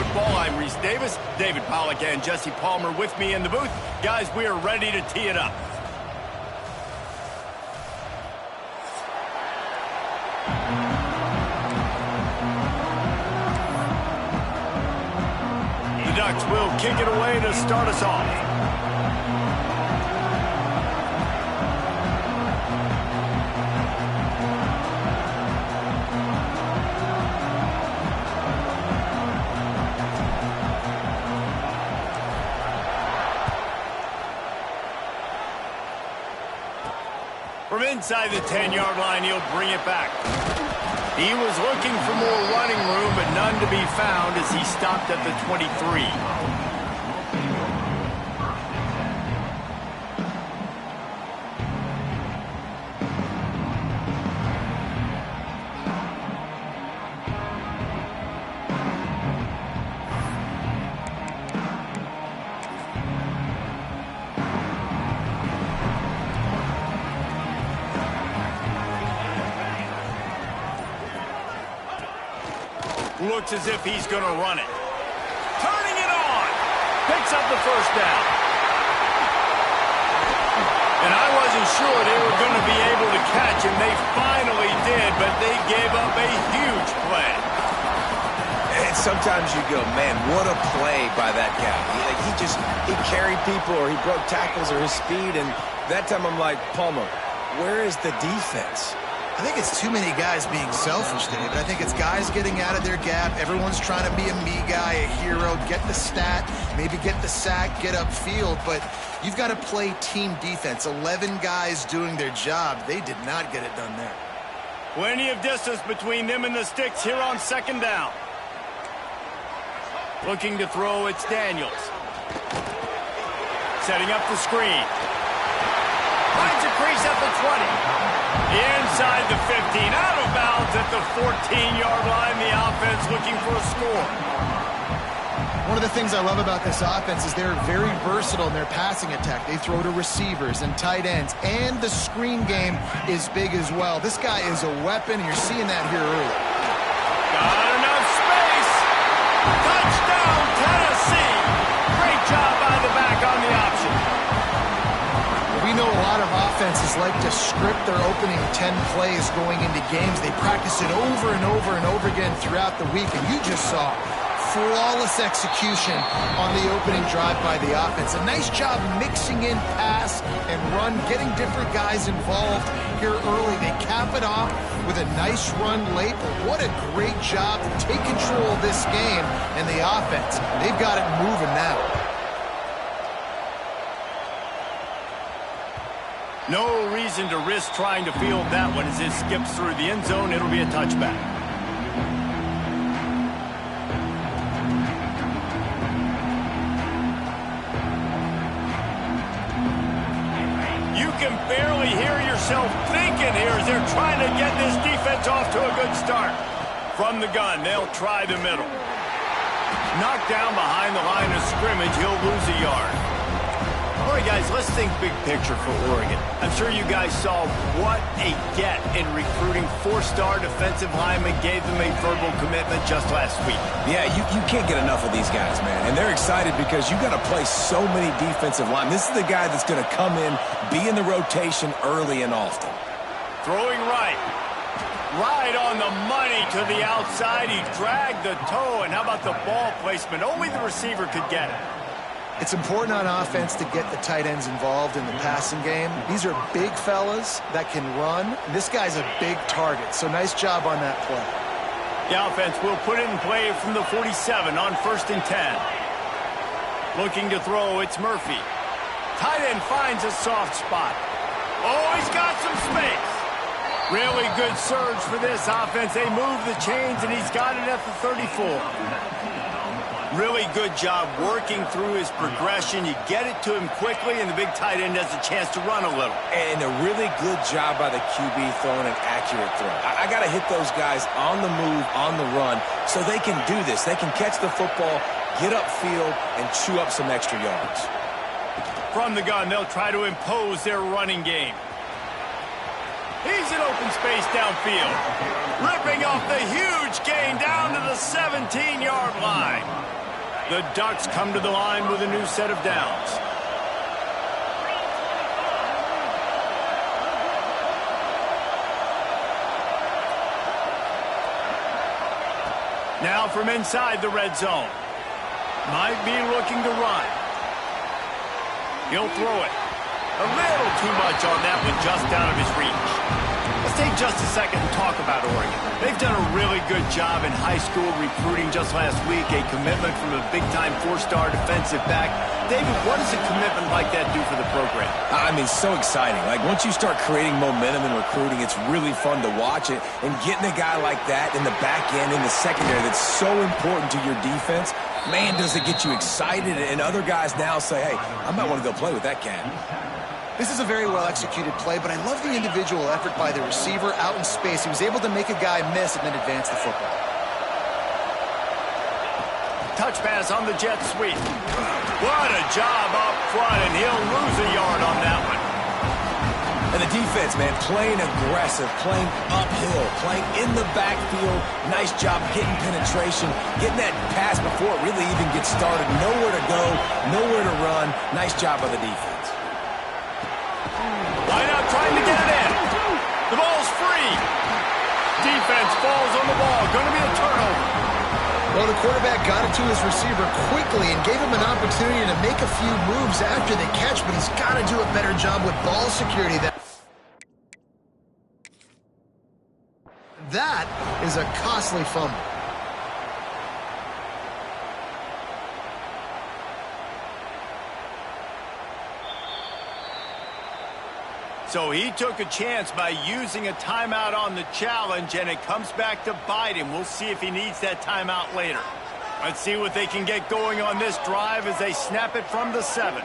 Football. I'm Reese Davis, David Pollack, and Jesse Palmer with me in the booth. Guys, we are ready to tee it up. The Ducks will kick it away to start us off. From inside the 10-yard line, he'll bring it back. He was looking for more running room, but none to be found as he stopped at the 23. Looks as if he's going to run it. Turning it on. Picks up the first down. And I wasn't sure they were going to be able to catch him. They finally did, but they gave up a huge play. And sometimes you go, man, what a play by that guy. He carried people, or he broke tackles, or his speed. And that time I'm like, Palmer, where is the defense? I think it's too many guys being selfish, David. I think it's guys getting out of their gap. Everyone's trying to be a me guy, a hero, get the stat, maybe get the sack, get upfield. But you've got to play team defense. 11 guys doing their job. They did not get it done there. Plenty of distance between them and the sticks here on second down. Looking to throw, it's Daniels. Setting up the screen. Finds a crease at the 20. Inside the 15, out of bounds at the 14-yard line. The offense looking for a score. One of the things I love about this offense is they're very versatile in their passing attack. They throw to receivers and tight ends, and the screen game is big as well. This guy is a weapon, and you're seeing that here early. Got enough space. Touchdown, Tennessee. Great job by the back on the option. We know a lot of offenses like to script their opening 10 plays going into games. They practice it over and over and over again throughout the week, and you just saw flawless execution on the opening drive by the offense. A nice job mixing in pass and run, getting different guys involved here early. They cap it off with a nice run late, but what a great job to take control of this game and the offense. They've got it moving now. No reason to risk trying to field that one as it skips through the end zone. It'll be a touchback. You can barely hear yourself thinking here as they're trying to get this defense off to a good start. From the gun, they'll try the middle. Knocked down behind the line of scrimmage, he'll lose a yard. All right, guys, let's think big picture for Oregon. I'm sure you guys saw what a get in recruiting. 4-star defensive linemen gave them a verbal commitment just last week. Yeah, you can't get enough of these guys, man. And they're excited because you got to play so many defensive linemen. This is the guy that's going to come in, be in the rotation early and often. Throwing right. Right on the money to the outside. He dragged the toe, and how about the ball placement? Only the receiver could get it. It's important on offense to get the tight ends involved in the passing game. These are big fellas that can run. This guy's a big target, so nice job on that play. The offense will put it in play from the 47 on 1st and 10. Looking to throw, it's Murphy. Tight end finds a soft spot. Oh, he's got some space. Really good surge for this offense. They move the chains, and he's got it at the 34. Really good job working through his progression. You get it to him quickly, and the big tight end has a chance to run a little. And a really good job by the QB throwing an accurate throw. I got to hit those guys on the move, on the run, so they can do this. They can catch the football, get upfield, and chew up some extra yards. From the gun, they'll try to impose their running game. He's in open space downfield. Ripping off the huge gain down to the 17-yard line. The Ducks come to the line with a new set of downs. Now from inside the red zone. Might be looking to run. He'll throw it. A little too much on that one, just out of his reach. Let's take just a second and talk about Oregon. They've done a really good job in high school recruiting just last week, a commitment from a big-time four-star defensive back. David, what does a commitment like that do for the program? I mean, so exciting. Like, once you start creating momentum in recruiting, it's really fun to watch it. And getting a guy like that in the back end, in the secondary, that's so important to your defense, man, does it get you excited. And other guys now say, hey, I might want to go play with that cat. This is a very well-executed play, but I love the individual effort by the receiver out in space. He was able to make a guy miss and then advance the football. Touch pass on the jet sweep. What a job up front, and he'll lose a yard on that one. And the defense, man, playing aggressive, playing uphill, playing in the backfield. Nice job getting penetration, getting that pass before it really even gets started. Nowhere to go, nowhere to run. Nice job by the defense. Why not trying to get it in? The ball's free. Defense falls on the ball. Going to be a turnover. Well, the quarterback got it to his receiver quickly and gave him an opportunity to make a few moves after the catch, but he's got to do a better job with ball security. That is a costly fumble. So he took a chance by using a timeout on the challenge, and it comes back to bite him. We'll see if he needs that timeout later. Let's see what they can get going on this drive as they snap it from the 7.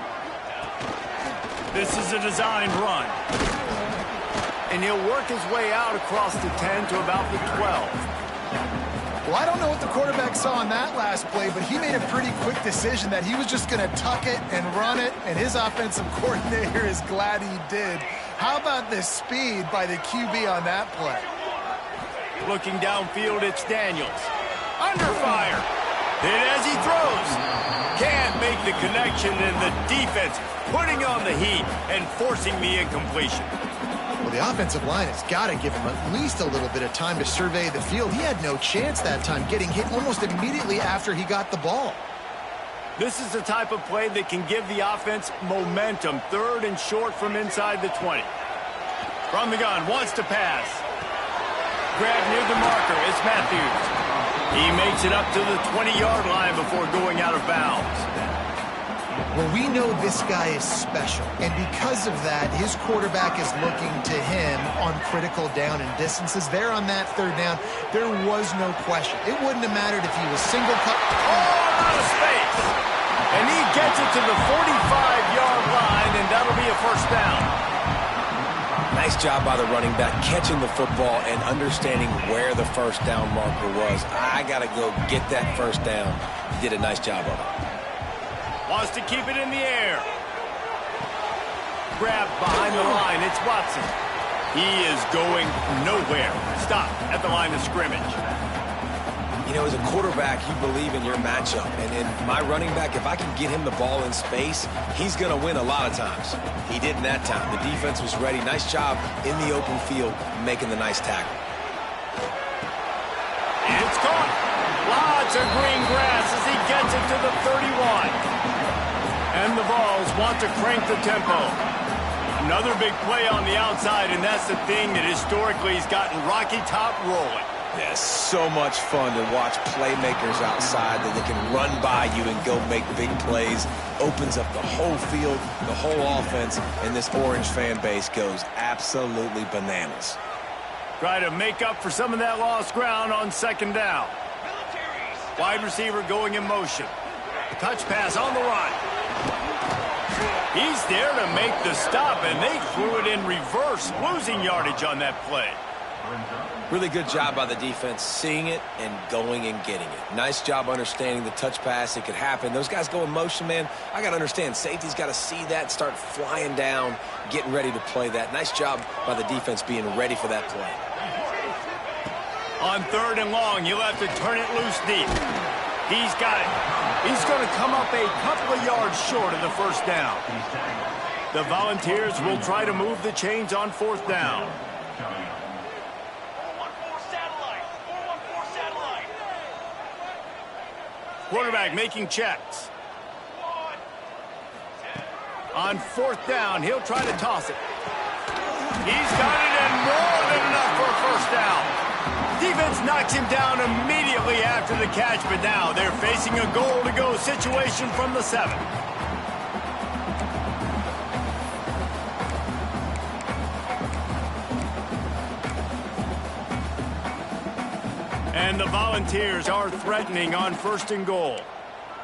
This is a designed run. And he'll work his way out across the 10 to about the 12. Well, I don't know what the quarterback saw on that last play, but he made a pretty quick decision that he was just going to tuck it and run it, and his offensive coordinator is glad he did. How about the speed by the QB on that play? Looking downfield, it's Daniels. Under fire. Hit as he throws. Can't make the connection, and the defense putting on the heat and forcing the incompletion. Well, the offensive line has got to give him at least a little bit of time to survey the field. He had no chance that time, getting hit almost immediately after he got the ball. This is the type of play that can give the offense momentum. 3rd and short from inside the 20. From the gun, wants to pass. Grab near the marker, it's Matthews. He makes it up to the 20-yard line before going out of bounds. Well, we know this guy is special, and because of that, his quarterback is looking to him on critical down and distances. There on that 3rd down, there was no question. It wouldn't have mattered if he was single cut. Oh, out of space! And he gets it to the 45-yard line, and that'll be a 1st down. Nice job by the running back, catching the football and understanding where the 1st down marker was. I got to go get that 1st down. He did a nice job of it. Wants to keep it in the air. Grab behind the line. It's Watson. He is going nowhere. Stop at the line of scrimmage. You know, as a quarterback, you believe in your matchup. And in my running back, if I can get him the ball in space, he's going to win a lot of times. He did in that time. The defense was ready. Nice job in the open field making the nice tackle. It's caught. Lots of green grass as he gets it to the 31. And the Vols want to crank the tempo. Another big play on the outside, and that's the thing that historically has gotten Rocky Top rolling. Yeah, so much fun to watch playmakers outside that they can run by you and go make big plays. Opens up the whole field, the whole offense, and this Orange fan base goes absolutely bananas. Try to make up for some of that lost ground on 2nd down. Wide receiver going in motion. Touch pass on the run. He's there to make the stop, and they threw it in reverse, losing yardage on that play. Really good job by the defense, seeing it and going and getting it. Nice job understanding the touch pass. It could happen. Those guys go in motion, man. I got to understand, safety's got to see that, start flying down, getting ready to play that. Nice job by the defense being ready for that play. On 3rd and long, you'll have to turn it loose deep. He's got it. He's going to come up a couple of yards short of the first down. The Volunteers will try to move the chains on fourth down. Quarterback making checks. On fourth down, he'll try to toss it. He's got it, and more than enough for a first down. Defense knocks him down immediately after the catch, but now they're facing a goal-to-go situation from the 7. And the Volunteers are threatening on 1st and goal.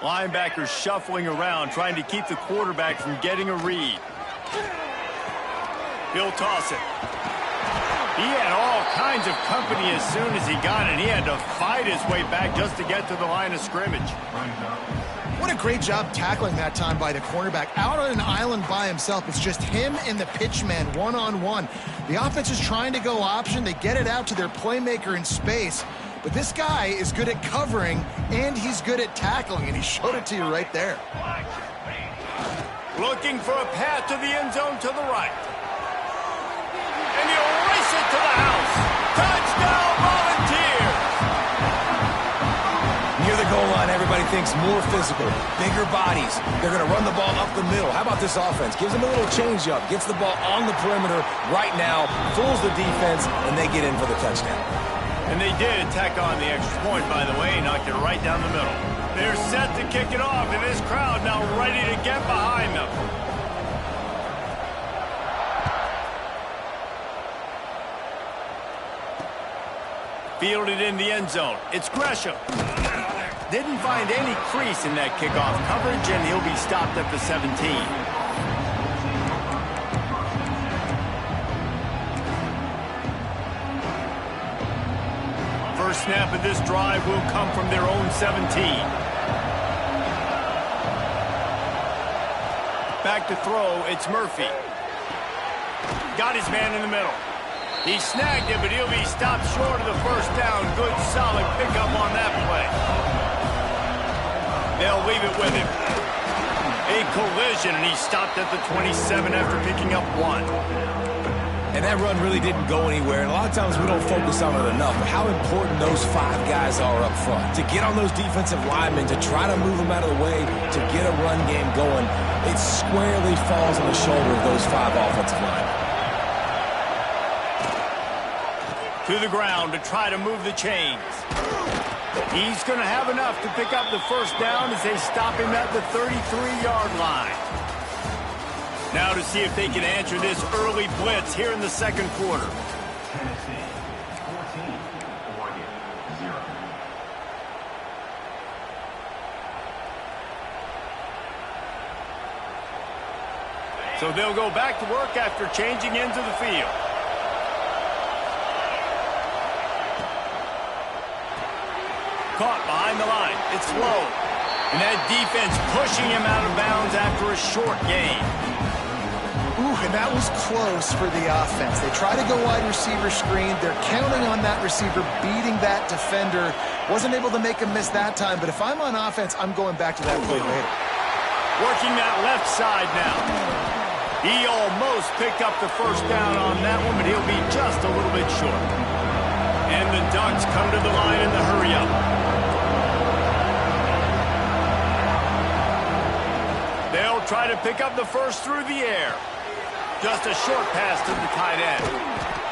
Linebackers shuffling around, trying to keep the quarterback from getting a read. He'll toss it. He had all kinds of company as soon as he got it. He had to fight his way back just to get to the line of scrimmage. What a great job tackling that time by the cornerback. Out on an island by himself. It's just him and the pitchman one-on-one. The offense is trying to go option. They get it out to their playmaker in space. But this guy is good at covering, and he's good at tackling, and he showed it to you right there. Looking for a path to the end zone to the right. And he'll race it to the house. Touchdown, Volunteers! Near the goal line, everybody thinks more physical, bigger bodies. They're going to run the ball up the middle. How about this offense? Gives them a little change-up, gets the ball on the perimeter right now, fools the defense, and they get in for the touchdown. And they did tack on the extra point, by the way, knocked it right down the middle. They're set to kick it off, and this crowd now ready to get behind them. Fielded in the end zone. It's Gresham. Didn't find any crease in that kickoff coverage, and he'll be stopped at the 17. First snap of this drive will come from their own 17. Back to throw, it's Murphy. Got his man in the middle. He snagged it, but he'll be stopped short of the first down. Good, solid pickup on that play. They'll leave it with him. A collision, and he stopped at the 27 after picking up 1. And that run really didn't go anywhere. And a lot of times we don't focus on it enough. But how important those 5 guys are up front. To get on those defensive linemen, to try to move them out of the way, to get a run game going, it squarely falls on the shoulder of those 5 offensive linemen. To the ground to try to move the chains. He's going to have enough to pick up the first down as they stop him at the 33-yard line. Now to see if they can answer this early blitz here in the second quarter. So they'll go back to work after changing into the field. Caught behind the line. It's low. And that defense pushing him out of bounds after a short gain. Ooh, and that was close for the offense. They try to go wide receiver screen. They're counting on that receiver beating that defender. Wasn't able to make him miss that time, but if I'm on offense, I'm going back to that play later. Working that left side now. He almost picked up the first down on that one, but he'll be just a little bit short. And the Ducks come to the line in the hurry-up. They'll try to pick up the first through the air. Just a short pass to the tight end.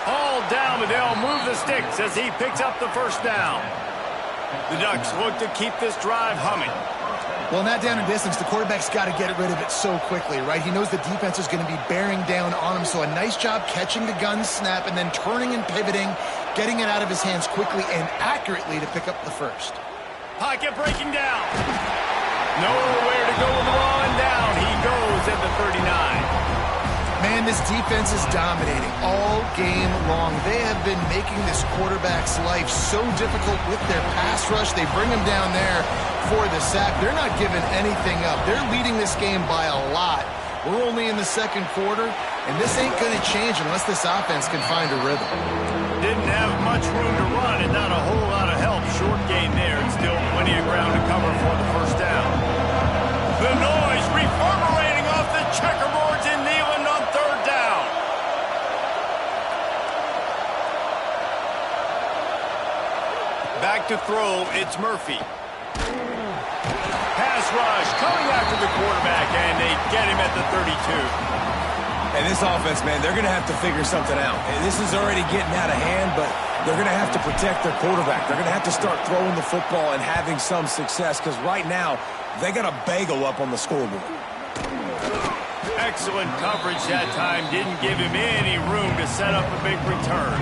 Hauled down, but they'll move the sticks as he picks up the first down. The Ducks look to keep this drive humming. Well, in that down and distance, the quarterback's got to get rid of it so quickly, right? He knows the defense is going to be bearing down on him, so a nice job catching the gun snap and then turning and pivoting, getting it out of his hands quickly and accurately to pick up the first. Pocket breaking down. Nowhere to go with the ball, and down he goes at the 39. Man, this defense is dominating all game long. They have been making this quarterback's life so difficult with their pass rush. They bring him down there for the sack. They're not giving anything up. They're leading this game by a lot. We're only in the second quarter, and this ain't going to change unless this offense can find a rhythm. Didn't have much room to run and not a whole lot of help. Short gain there, and still plenty of ground to cover for the first down. to throw, it's Murphy. Pass rush coming after the quarterback, and they get him at the 32. And this offense, man, they're going to have to figure something out. And this is already getting out of hand, but they're going to have to protect their quarterback. They're going to have to start throwing the football and having some success because right now they got a bagel up on the scoreboard. Excellent coverage that time. Didn't give him any room to set up a big return.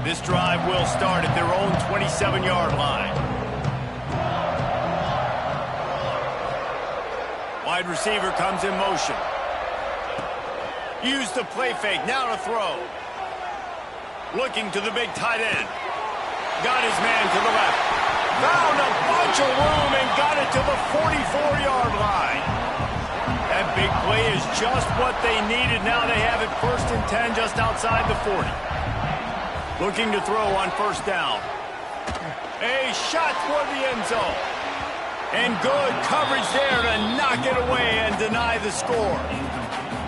This drive will start at their own 27-yard line. Wide receiver comes in motion. Use the play fake, now to throw. Looking to the big tight end. Got his man to the left. Found a bunch of room and got it to the 44-yard line. That big play is just what they needed. Now they have it 1st and 10 just outside the 40. Looking to throw on 1st down. A shot toward the end zone. And good coverage there to knock it away and deny the score.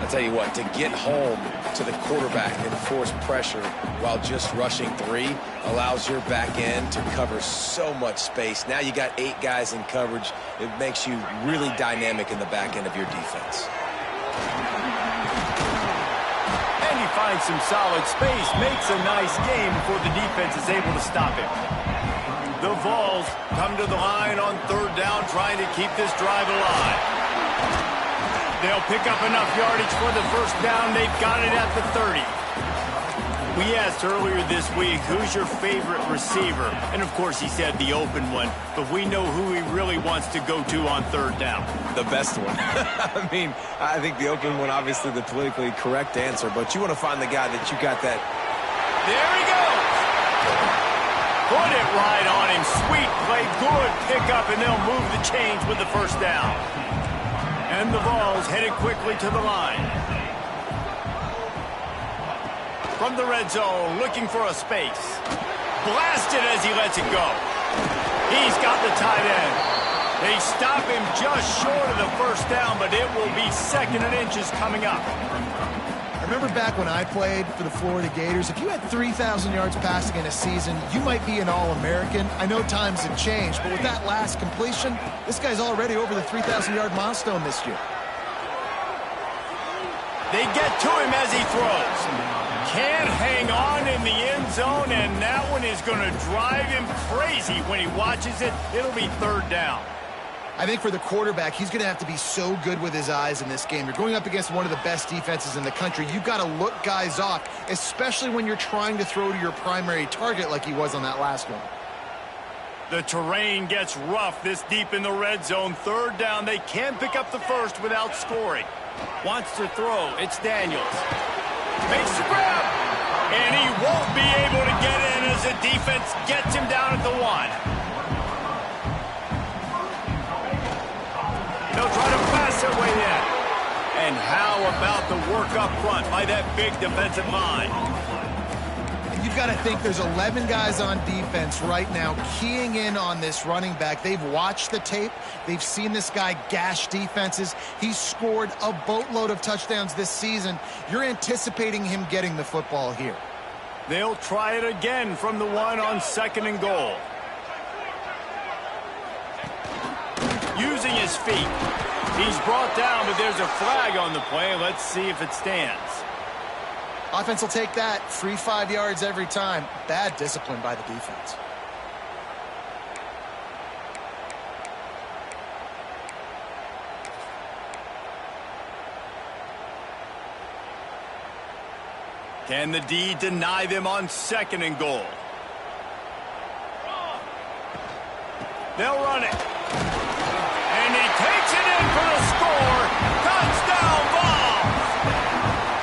I'll tell you what, to get home to the quarterback and force pressure while just rushing 3 allows your back end to cover so much space. Now you got 8 guys in coverage. It makes you really dynamic in the back end of your defense. And he finds some solid space, makes a nice game before the defense is able to stop him. The Vols come to the line on 3rd down, trying to keep this drive alive. They'll pick up enough yardage for the 1st down. They've got it at the 30. We asked earlier this week, who's your favorite receiver? And, of course, he said the open one. But we know who he really wants to go to on 3rd down. The best one. I mean, I think the open one, obviously the politically correct answer. But you want to find the guy that you got that. There he goes. Put it right on him. Sweet play. Good pickup, and they'll move the chains with the 1st down. And the Vols headed quickly to the line. From the red zone, looking for a space. Blasted as he lets it go. He's got the tight end. They stop him just short of the 1st down, but it will be 2nd and inches coming up. I remember back when I played for the Florida Gators, if you had 3,000 yards passing in a season, you might be an All-American. I know times have changed, but with that last completion, this guy's already over the 3,000-yard milestone this year. They get to him as he throws. Can't hang on in the end zone, and that one is going to drive him crazy when he watches it. It'll be 3rd down. I think for the quarterback, he's going to have to be so good with his eyes in this game. You're going up against one of the best defenses in the country. You've got to look guys off, especially when you're trying to throw to your primary target like he was on that last one. The terrain gets rough this deep in the red zone. 3rd down, they can't pick up the 1st without scoring. Wants to throw, it's Daniels. Makes the grab, and he won't be able to get in as the defense gets him down at the 1. They'll try to pass their way in. And how about the work up front by that big defensive line? And you've got to think there's 11 guys on defense right now keying in on this running back. They've watched the tape. They've seen this guy gash defenses. He's scored a boatload of touchdowns this season. You're anticipating him getting the football here. They'll try it again from the 1 on 2nd and goal. Using his feet. He's brought down, but there's a flag on the play. Let's see if it stands. Offense will take that. Free 5 yards every time. Bad discipline by the defense. Can the D deny them on 2nd and goal? They'll run it. And he takes it in for the score. Touchdown, Vols!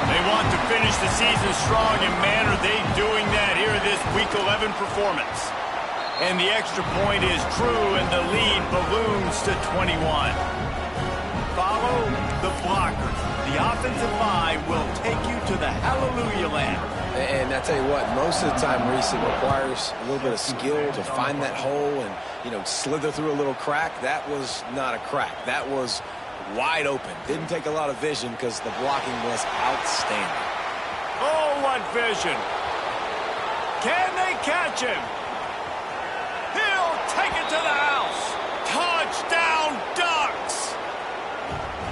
They want to finish the season strong, and man, are they doing that here this Week 11 performance. And the extra point is true, and the lead balloons to 21. Follow the blockers. The offensive line will take you to the hallelujah land. And I tell you what, most of the time, Reese, it requires a little bit of skill to find that hole and, slither through a little crack. That was not a crack. That was wide open. Didn't take a lot of vision because the blocking was outstanding. Oh, what vision. Can they catch him? He'll take it to the house. Touchdown, Ducks!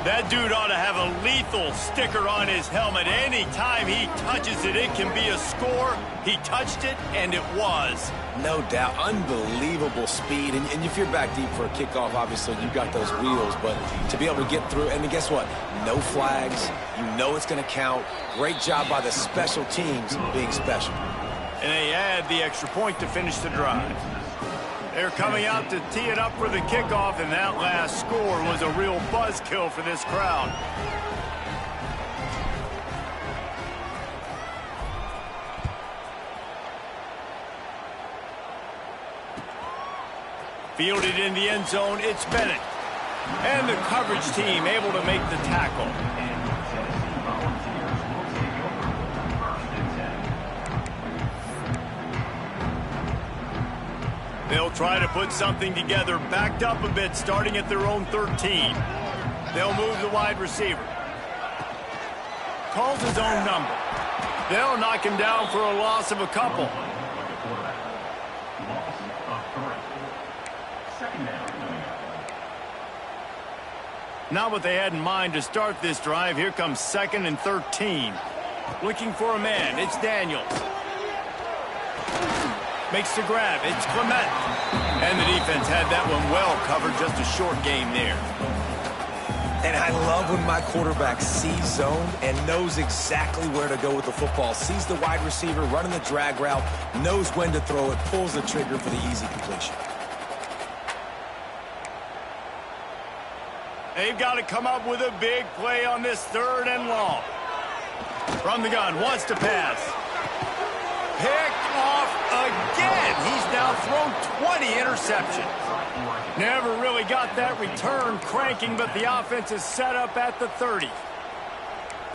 That dude ought to have a lethal sticker on his helmet. Anytime he touches it, it can be a score. He touched it, and it was. No doubt. Unbelievable speed. And if you're back deep for a kickoff, obviously you've got those wheels. But to be able to get through, and then guess what? No flags. You know it's going to count. Great job by the special teams being special. And they add the extra point to finish the drive. They're coming out to tee it up for the kickoff, and that last score was a real buzzkill for this crowd. Fielded in the end zone, it's Bennett. And the coverage team able to make the tackle. They'll try to put something together, backed up a bit, starting at their own 13. They'll move the wide receiver. Calls his own number. They'll knock him down for a loss of a couple. Not what they had in mind to start this drive. Here comes 2nd and 13. Looking for a man. It's Daniels. Makes the grab. It's Clement. And the defense had that one well covered. Just a short game there. And I love when my quarterback sees zone and knows exactly where to go with the football. Sees the wide receiver running the drag route, knows when to throw it, pulls the trigger for the easy completion. They've got to come up with a big play on this 3rd and long. From the gun, wants to pass. Picked off again. He's now thrown 20 interceptions. Never really got that return cranking, but the offense is set up at the 30.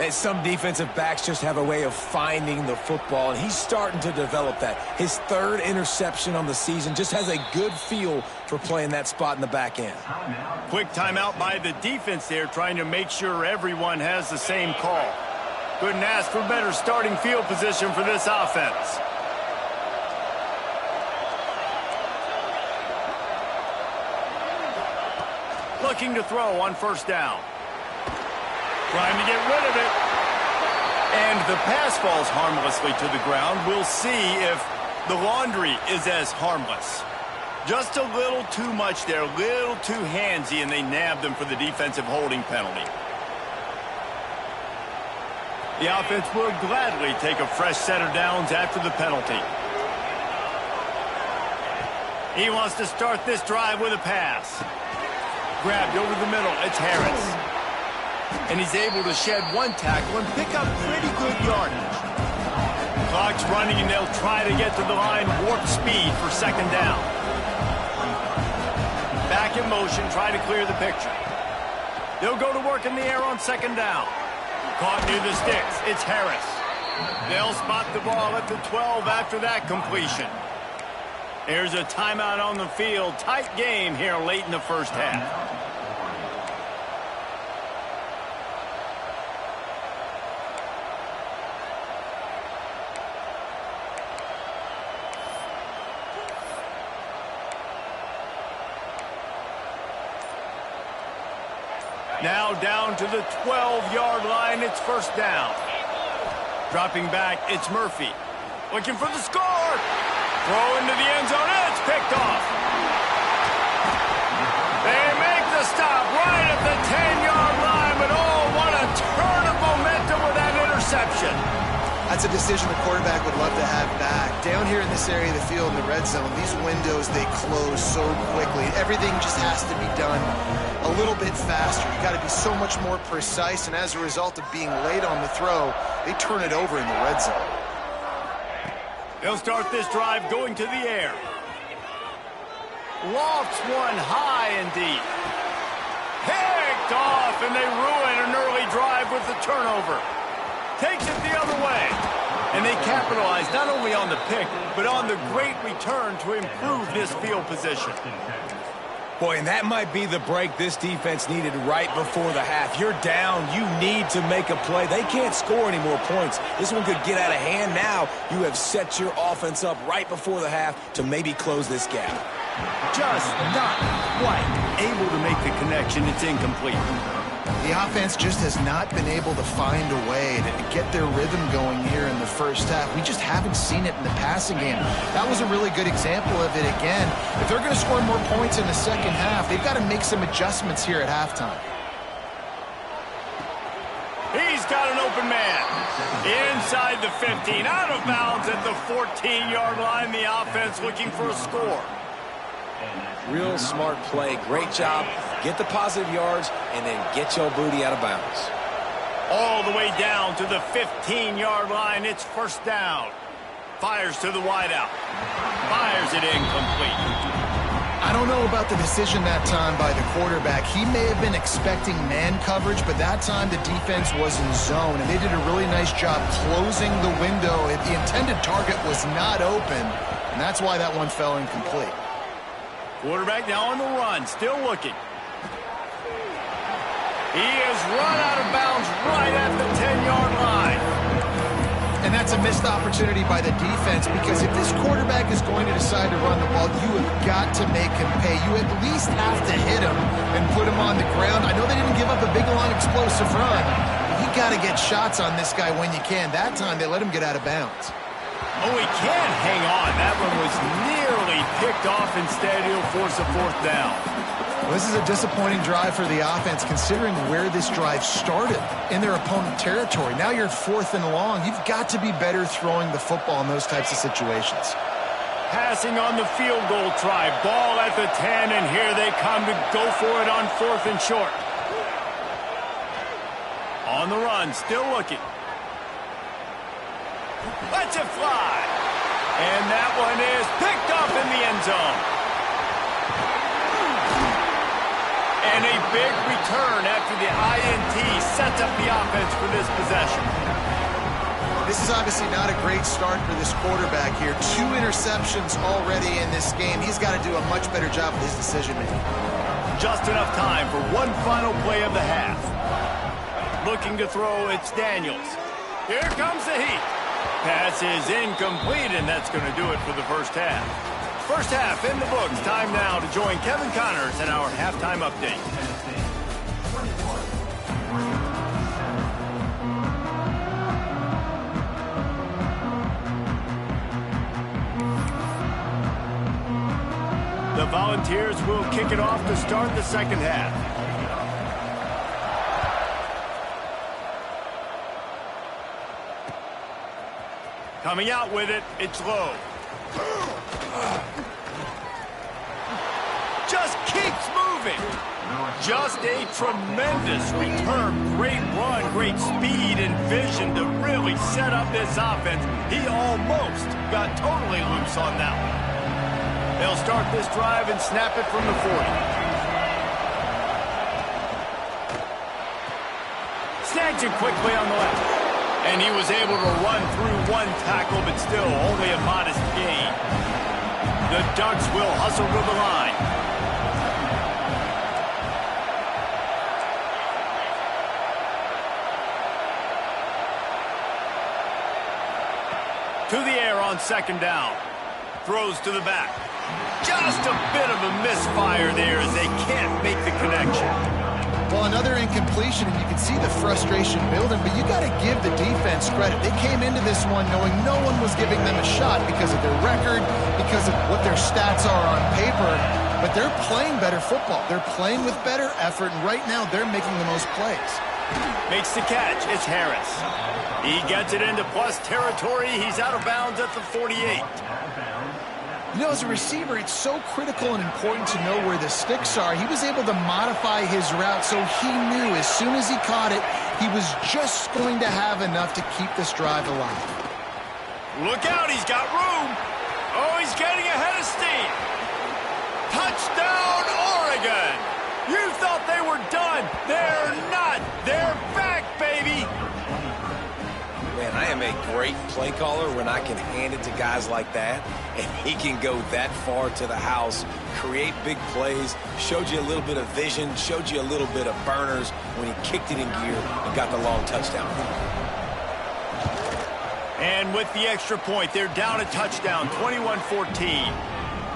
And some defensive backs just have a way of finding the football, and he's starting to develop that. His 3rd interception on the season, just has a good feel for playing that spot in the back end. Quick timeout by the defense there, trying to make sure everyone has the same call. Couldn't ask for better starting field position for this offense. Looking to throw on 1st down. Trying to get rid of it. And the pass falls harmlessly to the ground. We'll see if the laundry is as harmless. Just a little too much there, a little too handsy, and they nabbed them for the defensive holding penalty. The offense will gladly take a fresh set of downs after the penalty. He wants to start this drive with a pass. Grabbed over the middle, it's Harris. And he's able to shed 1 tackle and pick up pretty good yardage. Clock's running, and they'll try to get to the line, warp speed for 2nd down. Back in motion, try to clear the picture. They'll go to work in the air on 2nd down. Caught near the sticks, it's Harris. They'll spot the ball at the 12 after that completion. There's a timeout on the field. Tight game here late in the 1st half. Now down to the 12-yard line. It's 1st down. Dropping back, it's Murphy. Looking for the score. Throw into the end zone, and it's picked off. They make the stop right at the 10-yard line, but oh, what a turn of momentum with that interception. That's a decision the quarterback would love to have back. Down here in this area of the field in the red zone, these windows, they close so quickly. Everything just has to be done a little bit faster. You got to be so much more precise, and as a result of being late on the throw, they turn it over in the red zone. They'll start this drive going to the air. Lofts one high and deep. Picked off, and they ruin an early drive with the turnover. Takes it the other way. And they capitalize not only on the pick, but on the great return to improve this field position. Boy, and that might be the break this defense needed right before the half. You're down. You need to make a play. They can't score any more points. This one could get out of hand now. You have set your offense up right before the half to maybe close this gap. Just not quite able to make the connection. It's incomplete. The offense just has not been able to find a way to get their rhythm going here in the first half. We just haven't seen it in the passing game. That was a really good example of it again. If they're going to score more points in the second half, they've got to make some adjustments here at halftime. He's got an open man. Inside the 15, out of bounds at the 14-yard line. The offense looking for a score. Real smart play. Great job. Get the positive yards and then get your booty out of bounds. All the way down to the 15-yard line. It's first down. Fires to the wideout. Fires it incomplete. I don't know about the decision that time by the quarterback. He may have been expecting man coverage, but that time the defense was in zone, and they did a really nice job closing the window. The intended target was not open, and that's why that one fell incomplete. Quarterback now on the run, still looking. He is run out of bounds right at the 10-yard line. And that's a missed opportunity by the defense, because if this quarterback is going to decide to run the ball, you have got to make him pay. You at least have to hit him and put him on the ground. I know they didn't give up a big, long, explosive run. You got to get shots on this guy when you can. That time they let him get out of bounds. Oh, he can't hang on. That one was nearly picked off. Instead, he'll force a fourth down. Well, this is a disappointing drive for the offense, considering where this drive started, in their opponent territory. Now you're 4th and long. You've got to be better throwing the football in those types of situations. Passing on the field goal try. Ball at the 10, and here they come to go for it on 4th and short. On the run, still looking. Lets it fly. And that one is picked up in the end zone. And a big return after the INT sets up the offense for this possession. This is obviously not a great start for this quarterback here. 2 interceptions already in this game. He's got to do a much better job with his decision-making. Just enough time for one final play of the half. Looking to throw, it's Daniels. Here comes the heat. Pass is incomplete, and that's going to do it for the first half. First half in the books. Time now to join Kevin Connors in our halftime update. The Volunteers will kick it off to start the second half. Coming out with it, it's Lowe. Just keeps moving. Just a tremendous return. Great run, great speed and vision to really set up this offense. He almost got totally loose on that one. They'll start this drive and snap it from the 40. Snags it quickly on the left. And he was able to run through one tackle, but still only a modest gain. The Ducks will hustle to the line. To the air on second down. Throws to the back. Just a bit of a misfire there as they can't make the connection. Well, another incompletion, and you can see the frustration building, but you got to give the defense credit. They came into this one knowing no one was giving them a shot because of their record, because of what their stats are on paper, but they're playing better football. They're playing with better effort, and right now they're making the most plays. Makes the catch. It's Harris. He gets it into plus territory. He's out of bounds at the 48. You know, as a receiver, it's so critical and important to know where the sticks are. He was able to modify his route, so he knew as soon as he caught it, he was just going to have enough to keep this drive alive. Look out, he's got room. Oh, he's getting ahead of steam. Touchdown, Oregon. You thought they were done. They're not. They're back, baby. Man, I am a great play caller when I can hand it to guys like that, and he can go that far to the house, create big plays, showed you a little bit of vision, showed you a little bit of burners when he kicked it in gear and got the long touchdown. And with the extra point, they're down a touchdown, 21-14.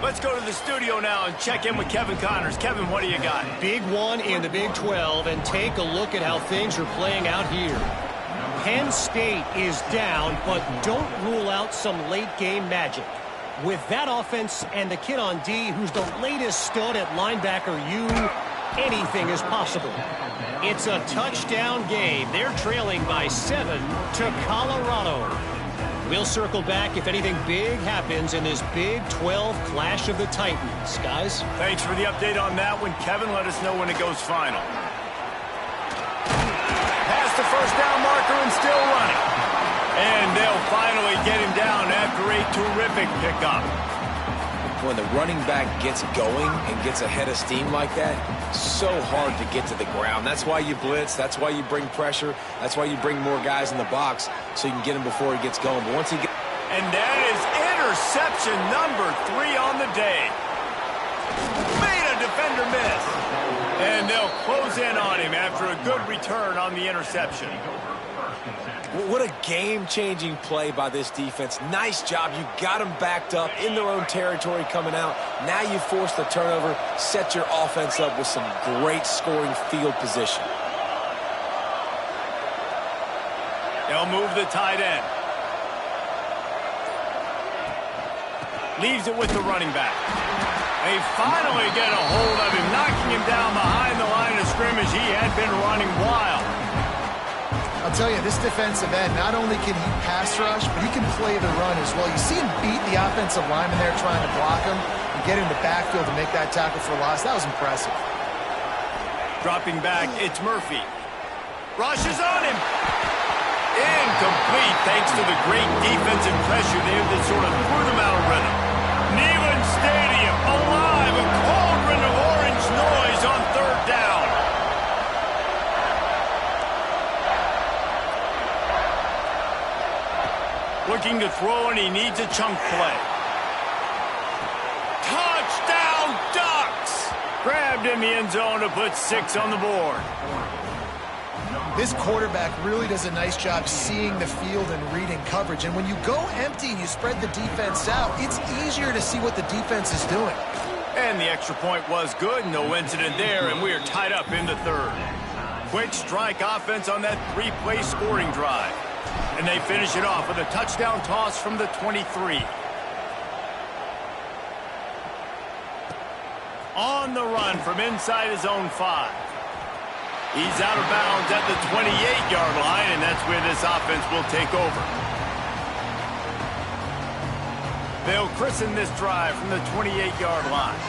Let's go to the studio now and check in with Kevin Connors. Kevin, what do you got? Big one in the Big 12, and take a look at how things are playing out here. Penn State is down, but don't rule out some late-game magic. With that offense and the kid on D, who's the latest stud at linebacker, anything is possible. It's a touchdown game. They're trailing by 7 to Colorado. We'll circle back if anything big happens in this Big 12 Clash of the Titans. Guys? Thanks for the update on that one, Kevin. Let us know when it goes final. Past the first down marker and still running. And they'll finally get him down after a terrific pickup. When the running back gets going and gets ahead of steam like that, so hard to get to the ground. That's why you blitz. That's why you bring pressure. That's why you bring more guys in the box so you can get him before he gets going. But once he gets... And that is interception number 3 on the day. Made a defender miss. And they'll close in on him after a good return on the interception. What a game-changing play by this defense. Nice job. You got them backed up in their own territory coming out. Now you force the turnover, set your offense up with some great scoring field position. They'll move the tight end. Leaves it with the running back. They finally get a hold of him, knocking him down behind the line of scrimmage. He had been running wild. I'll tell you, this defensive end, not only can he pass rush, but he can play the run as well. You see him beat the offensive lineman there trying to block him and get him to backfield to make that tackle for loss. That was impressive. Dropping back, it's Murphy. Rushes on him. Incomplete thanks to the great defensive pressure there that sort of threw them out of rhythm. Neyland Stadium alive, a cauldron of orange noise on third down. Looking to throw, and he needs a chunk play. Touchdown, Ducks! Grabbed in the end zone to put 6 on the board. This quarterback really does a nice job seeing the field and reading coverage. And when you go empty and you spread the defense out, it's easier to see what the defense is doing. And the extra point was good. No incident there, and we are tied up in the third. Quick strike offense on that 3-play scoring drive. And they finish it off with a touchdown toss from the 23. On the run from inside his own 5. He's out of bounds at the 28-yard line, and that's where this offense will take over. They'll christen this drive from the 28-yard line.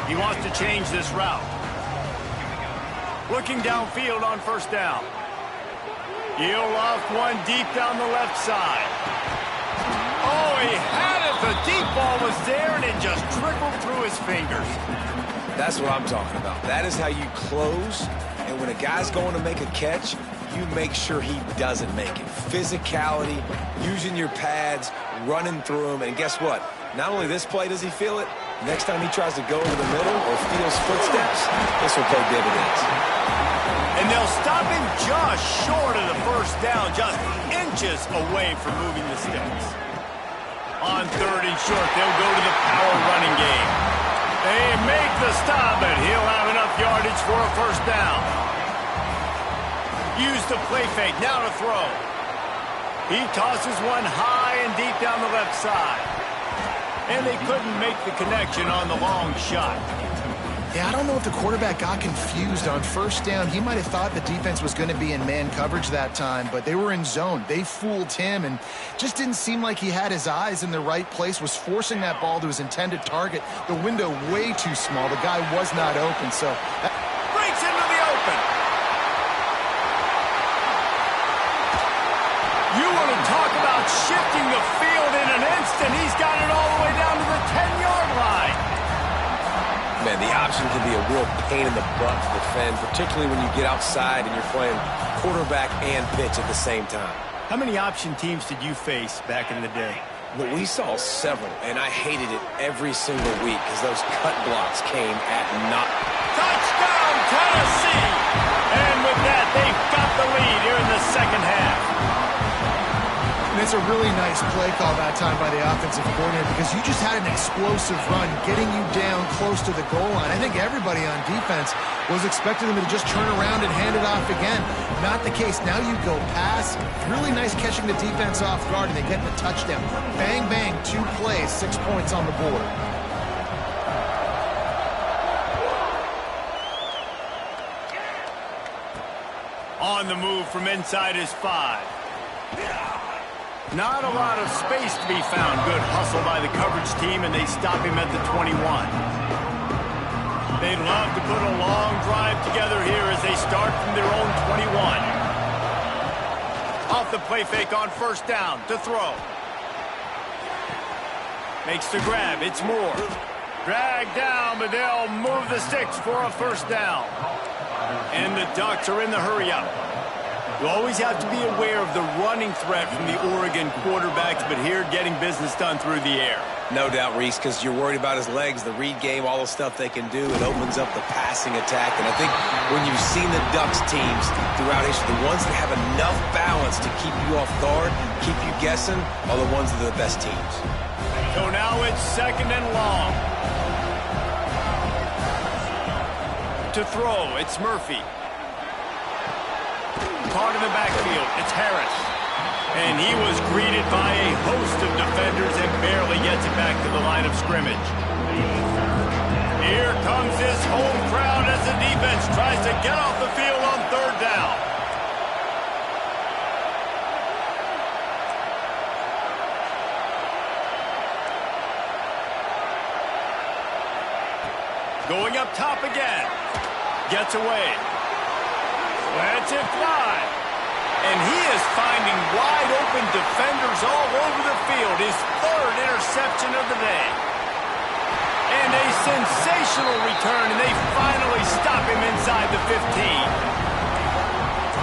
He wants to change this route. Looking downfield on first down. He'll loft one deep down the left side. Oh, he had it. The deep ball was there, and it just trickled through his fingers. That's what I'm talking about. That is how you close, and when a guy's going to make a catch, you make sure he doesn't make it. Physicality, using your pads, running through him, and guess what? Not only this play does he feel it, next time he tries to go over the middle or feels footsteps, this will pay dividends. And they'll stop him just short of the first down, just inches away from moving the sticks. On third and short, they'll go to the power running game. They make the stop, but he'll have enough yardage for a first down. Use the play fake, now to throw. He tosses one high and deep down the left side. And they couldn't make the connection on the long shot. Yeah, I don't know if the quarterback got confused on first down. He might have thought the defense was going to be in man coverage that time, but they were in zone. They fooled him and just didn't seem like he had his eyes in the right place, was forcing that ball to his intended target. The window way too small. The guy was not open, so... Breaks into the open. You want to talk about shifting the field in an instant. He's got it all the way down to the 10-yard line. Man, the option can be a real pain in the butt to defend, particularly when you get outside and you're playing quarterback and pitch at the same time. How many option teams did you face back in the day? Well, we saw several, and I hated it every single week because those cut blocks came at not. Touchdown, Tennessee! And with that, they've got the lead here in the second half. And it's a really nice play call that time by the offensive coordinator because you just had an explosive run getting you down close to the goal line. I think everybody on defense was expecting them to just turn around and hand it off again. Not the case. Now you go pass. Really nice catching the defense off guard, and they get the touchdown. Bang, bang, 2 plays, 6 points on the board. On the move from inside his 5. Not a lot of space to be found. Good hustle by the coverage team, and they stop him at the 21. They'd love to put a long drive together here as they start from their own 21. Off the play fake on first down to throw. Makes the grab. It's Moore. Dragged down, but they'll move the sticks for a first down. And the Ducks are in the hurry-up. You always have to be aware of the running threat from the Oregon quarterbacks, but here getting business done through the air. No doubt, Reese, because you're worried about his legs, the read game, all the stuff they can do. It opens up the passing attack. And I think when you've seen the Ducks teams throughout history, the ones that have enough balance to keep you off guard, keep you guessing, are the ones that are the best teams. So now it's second and long. To throw, it's Murphy. Caught in the backfield, it's Harris. And he was greeted by a host of defenders and barely gets it back to the line of scrimmage. Here comes this home crowd as the defense tries to get off the field on third down. Going up top again. Gets away. Lets it fly. And he is finding wide-open defenders all over the field. His 3rd interception of the day. And a sensational return, and they finally stop him inside the 15.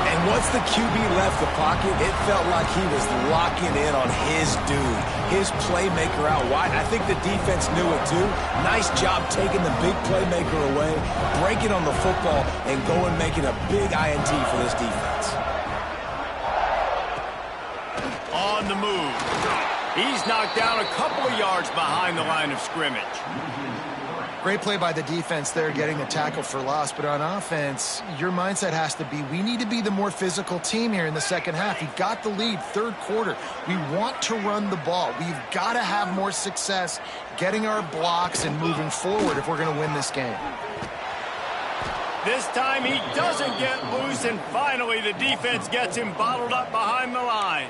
And once the QB left the pocket, it felt like he was locking in on his dude, his playmaker out wide. I think the defense knew it too. Nice job taking the big playmaker away, breaking on the football, and going making a big INT for this defense. On the move. He's knocked down a couple of yards behind the line of scrimmage. Great play by the defense there, getting the tackle for loss. But on offense, your mindset has to be, we need to be the more physical team here in the second half. You've got the lead, 3rd quarter. We want to run the ball. We've got to have more success getting our blocks and moving forward if we're going to win this game. This time he doesn't get loose, and finally the defense gets him bottled up behind the line.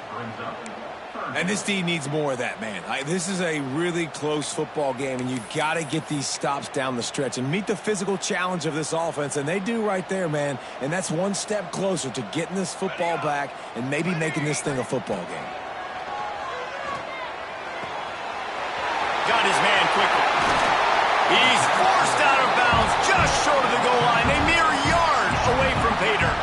And this D needs more of that, man. This is a really close football game, and you've got to get these stops down the stretch and meet the physical challenge of this offense, and they do right there, man. And that's one step closer to getting this football back and maybe making this thing a football game. Got his man quickly. He's forced out of bounds just short of the goal line, a mere yard away from pay dirt.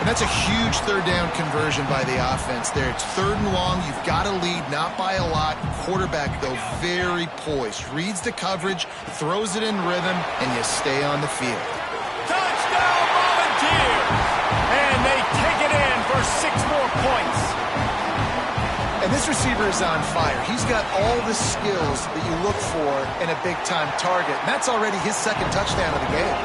And that's a huge 3rd down conversion by the offense there. It's 3rd and long. You've got to lead, not by a lot. Quarterback, though, very poised. Reads the coverage, throws it in rhythm, and you stay on the field. Touchdown, Volunteers! And they take it in for 6 more points. And this receiver is on fire. He's got all the skills that you look for in a big-time target. And that's already his 2nd touchdown of the game.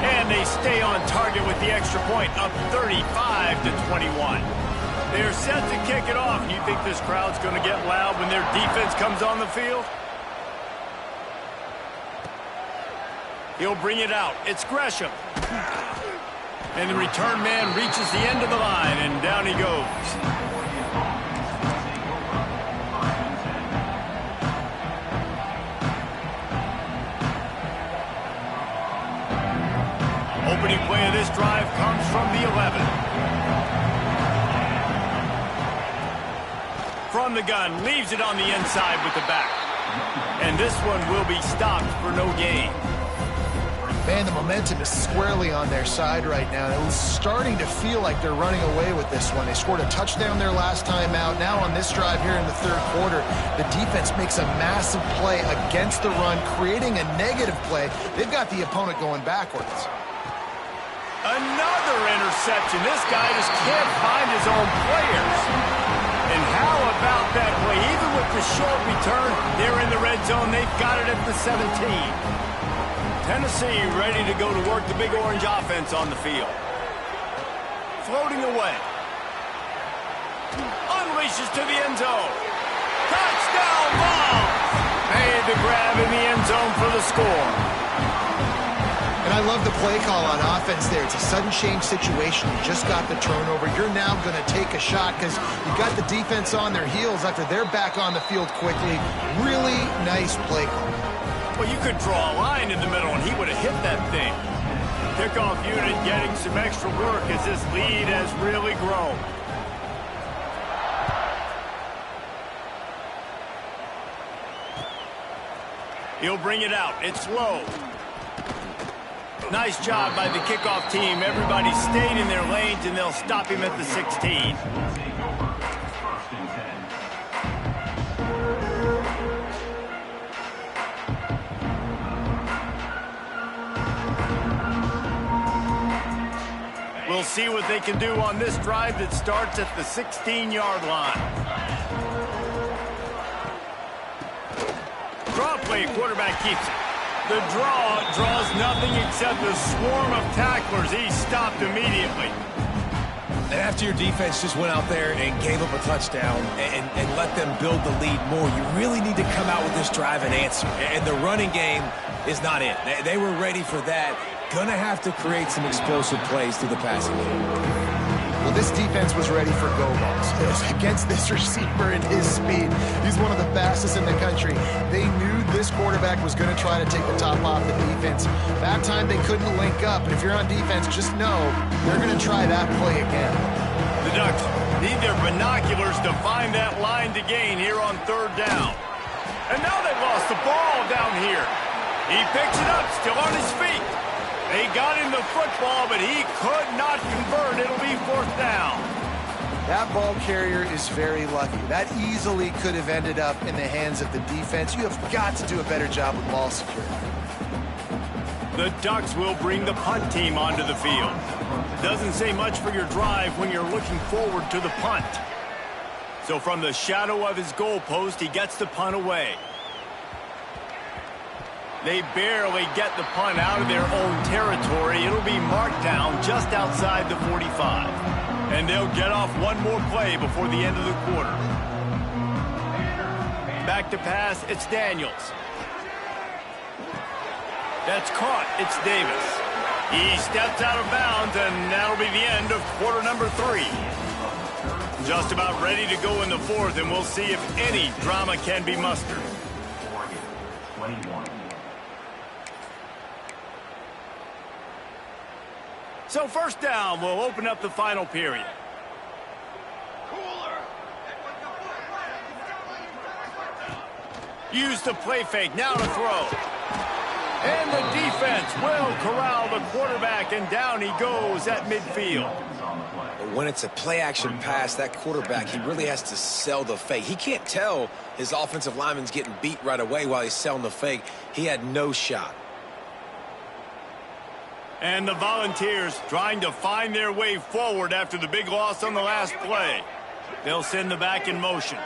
And they stay on target with the extra point, up 35-21. They're set to kick it off. You think this crowd's going to get loud when their defense comes on the field? He'll bring it out. It's Gresham. And the return man reaches the end of the line, and down he goes. Opening play of this drive comes from the 11. From the gun, leaves it on the inside with the back. And this one will be stopped for no gain. Man, the momentum is squarely on their side right now. It was starting to feel like they're running away with this one. They scored a touchdown their last time out. Now on this drive here in the third quarter, the defense makes a massive play against the run, creating a negative play. They've got the opponent going backwards. Another interception. This guy just can't find his own players. And how about that play? Even with the short return, they're in the red zone. They've got it at the 17. Tennessee ready to go to work the Big Orange offense on the field. Floating away. Unleashes to the end zone. Touchdown ball! Made the grab in the end zone for the score. And I love the play call on offense there. It's a sudden change situation. You just got the turnover. You're now going to take a shot because you got the defense on their heels after they're back on the field quickly. Really nice play call. Well, you could draw a line in the middle, and he would have hit that thing. Kickoff unit getting some extra work as this lead has really grown. He'll bring it out. It's low. Nice job by the kickoff team. Everybody stayed in their lanes, and they'll stop him at the 16. We'll see what they can do on this drive that starts at the 16-yard line. Draw play, quarterback keeps it. The draw draws nothing except a swarm of tacklers. He's stopped immediately. And after your defense just went out there and gave up a touchdown and let them build the lead more, you really need to come out with this drive and answer. And the running game is not it. They were ready for that. Gonna have to create some explosive plays through the passing game. Well, this defense was ready for go balls. Against this receiver and his speed, he's one of the fastest in the country. They knew this quarterback was going to try to take the top off the defense. That time they couldn't link up. And if you're on defense, just know they're going to try that play again. The Ducks need their binoculars to find that line to gain here on third down. And now they've lost the ball down here. He picks it up, still on his feet. They got him the football, but he could not convert. It'll be fourth down. That ball carrier is very lucky. That easily could have ended up in the hands of the defense. You have got to do a better job with ball security. The Ducks will bring the punt team onto the field. Doesn't say much for your drive when you're looking forward to the punt. So from the shadow of his goalpost, he gets the punt away. They barely get the punt out of their own territory. It'll be marked down just outside the 45. And they'll get off one more play before the end of the quarter. Back to pass, it's Daniels. That's caught, it's Davis. He steps out of bounds, and that'll be the end of quarter number 3. Just about ready to go in the fourth, and we'll see if any drama can be mustered. So first down, we'll open up the final period. Use the play fake, now to throw. And the defense will corral the quarterback, and down he goes at midfield. When it's a play-action pass, that quarterback, he really has to sell the fake. He can't tell his offensive lineman's getting beat right away while he's selling the fake. He had no shot. And the Volunteers trying to find their way forward after the big loss on the last play. They'll send the back in motion.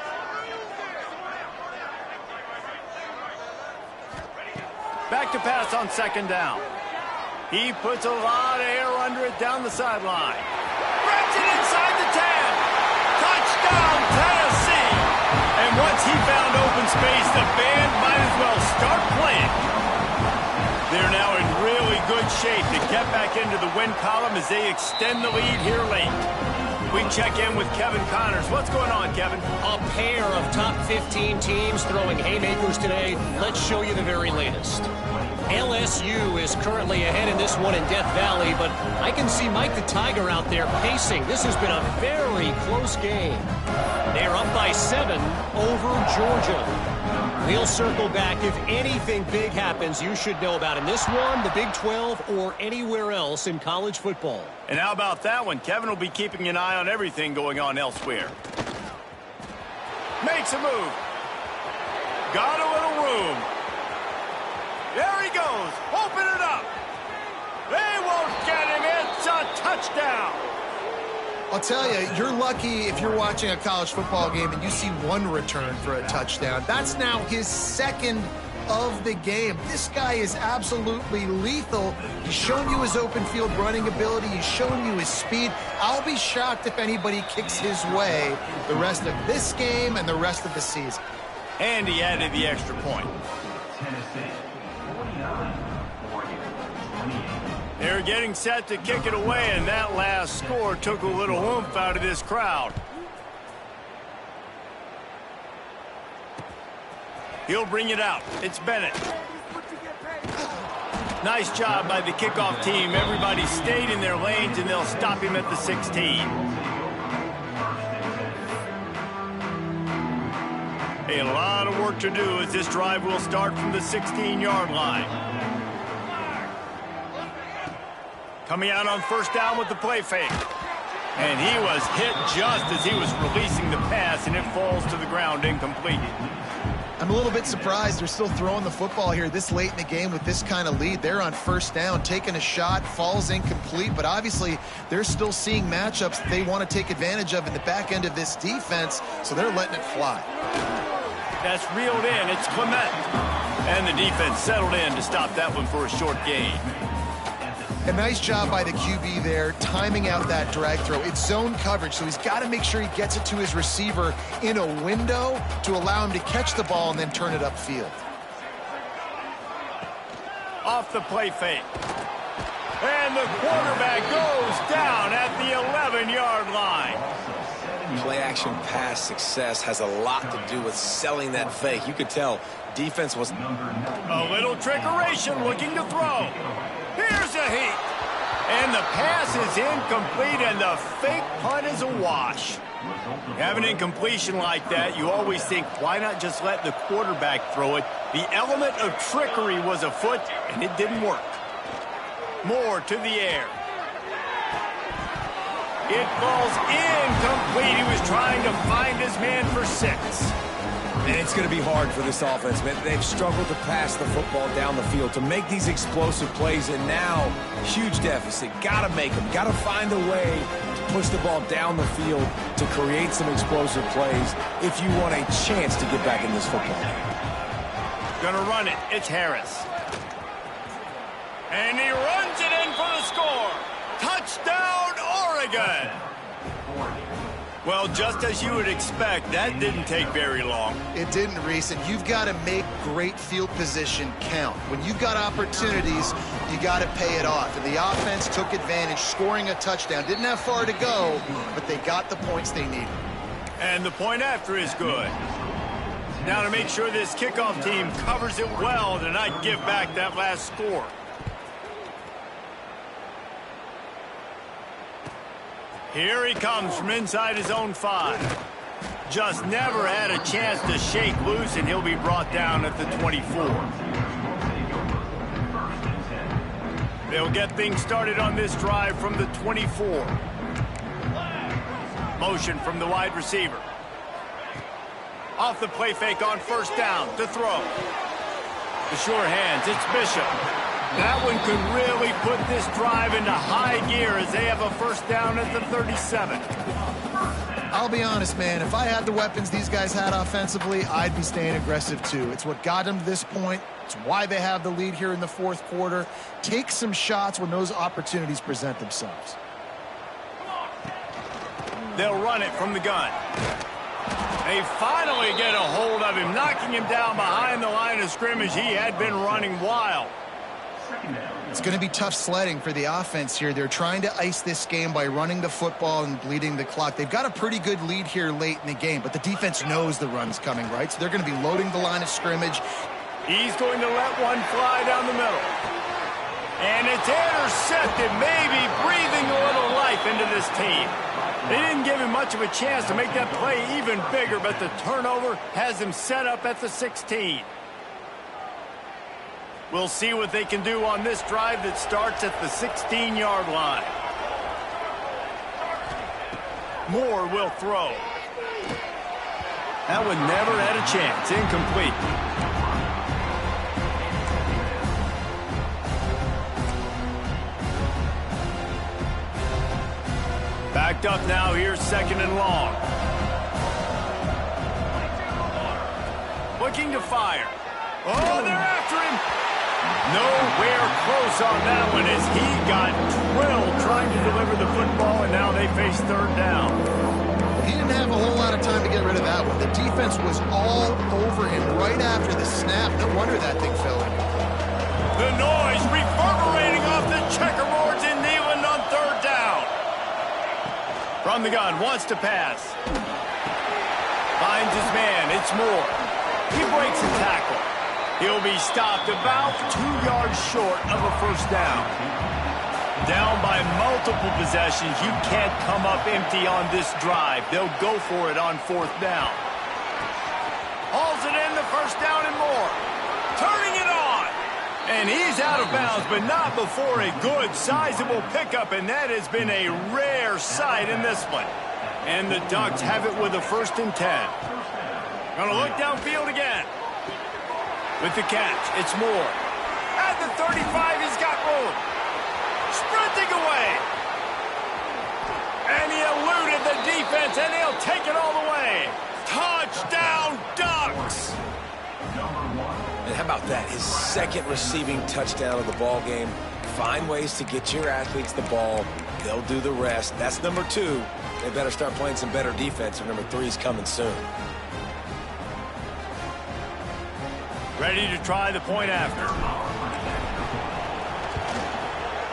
Back to pass on second down. He puts a lot of air under it down the sideline. Breaks it inside the 10. Touchdown, Tennessee. And once he found open space, the band might as well start playing. They're now in really good shape to get back into the win column as they extend the lead here late. We check in with Kevin Connors. What's going on, Kevin? A pair of top 15 teams throwing haymakers today. Let's show you the very latest. LSU is currently ahead in this one in Death Valley, but I can see Mike the Tiger out there pacing. This has been a very close game. They're up by 7 over Georgia. We'll circle back. If anything big happens, you should know about in this one, the Big 12, or anywhere else in college football. And how about that one? Kevin will be keeping an eye on everything going on elsewhere. Makes a move. Got a little room. There he goes. Open it up. They won't get him. It's a touchdown. I'll tell you, you're lucky if you're watching a college football game and you see one return for a touchdown. That's now his second of the game. This guy is absolutely lethal. He's shown you his open field running ability. He's shown you his speed. I'll be shocked if anybody kicks his way the rest of this game and the rest of the season. And he added the extra point. They're getting set to kick it away, and that last score took a little oomph out of this crowd. He'll bring it out. It's Bennett. Nice job by the kickoff team. Everybody stayed in their lanes, and they'll stop him at the 16. A lot of work to do as this drive will start from the 16-yard line. Coming out on first down with the play fake. And he was hit just as he was releasing the pass, and it falls to the ground incomplete. I'm a little bit surprised they're still throwing the football here this late in the game with this kind of lead. They're on first down, taking a shot, falls incomplete, but obviously they're still seeing matchups that they want to take advantage of in the back end of this defense, so they're letting it fly. That's reeled in. It's Clement. And the defense settled in to stop that one for a short gain. A nice job by the QB there, timing out that drag throw. It's zone coverage, so he's got to make sure he gets it to his receiver in a window to allow him to catch the ball and then turn it upfield. Off the play fake. And the quarterback goes down at the 11-yard line. Play-action pass success has a lot to do with selling that fake. You could tell defense was... A little trickeration looking to throw. Here's a heat. And the pass is incomplete, and the fake punt is a wash. Have an incompletion like that, you always think, why not just let the quarterback throw it? The element of trickery was afoot, and it didn't work. Moore to the air. It falls incomplete. He was trying to find his man for 6. And it's going to be hard for this offense, man. They've struggled to pass the football down the field, to make these explosive plays, and now, huge deficit. Got to make them. Got to find a way to push the ball down the field to create some explosive plays if you want a chance to get back in this football game. Gonna run it. It's Harris. And he runs it in for the score. Touchdown, Oregon. Well, just as you would expect, that didn't take very long. It didn't, Reese, and you've got to make great field position count. When you've got opportunities, you got to pay it off. And the offense took advantage, scoring a touchdown. Didn't have far to go, but they got the points they needed. And the point after is good. Now to make sure this kickoff team covers it well to not give back that last score. Here he comes from inside his own 5. Just never had a chance to shake loose, and he'll be brought down at the 24. They'll get things started on this drive from the 24. Motion from the wide receiver. Off the play fake on first down to throw. The sure hands, it's Bishop. That one could really put this drive into high gear as they have a first down at the 37. I'll be honest, man. If I had the weapons these guys had offensively, I'd be staying aggressive too. It's what got them to this point. It's why they have the lead here in the fourth quarter. Take some shots when those opportunities present themselves. They'll run it from the gun. They finally get a hold of him, knocking him down behind the line of scrimmage. He had been running wild. It's going to be tough sledding for the offense here. They're trying to ice this game by running the football and bleeding the clock. They've got a pretty good lead here late in the game, but the defense knows the run's coming, right? So they're going to be loading the line of scrimmage. He's going to let one fly down the middle. And it's intercepted, maybe breathing a little life into this team. They didn't give him much of a chance to make that play even bigger, but the turnover has him set up at the 16. We'll see what they can do on this drive that starts at the 16-yard line. Moore will throw. That one never had a chance. Incomplete. Backed up now here, 2nd and long. Looking to fire. Oh, they're after him. Nowhere close on that one as he got drilled trying to deliver the football, and now they face 3rd down. He didn't have a whole lot of time to get rid of that one. The defense was all over him right after the snap. No wonder that thing fell in. The noise reverberating off the checkerboards in Neyland on 3rd down. From the gun, wants to pass. Finds his man, it's Moore. He breaks a tackle. He'll be stopped about 2 yards short of a 1st down. Down by multiple possessions, you can't come up empty on this drive. They'll go for it on 4th down. Hauls it in, the 1st down and more. Turning it on. And he's out of bounds, but not before a good, sizable pickup, and that has been a rare sight in this one. And the Ducks have it with a 1st and 10. Gonna look downfield again. With the catch, it's Moore. At the 35, he's got room. Sprinting away. And he eluded the defense, and he'll take it all the way. Touchdown, Ducks! And how about that? His 2nd receiving touchdown of the ball game. Find ways to get your athletes the ball. They'll do the rest. That's number 2. They better start playing some better defense, or number 3 is coming soon. Ready to try the point after.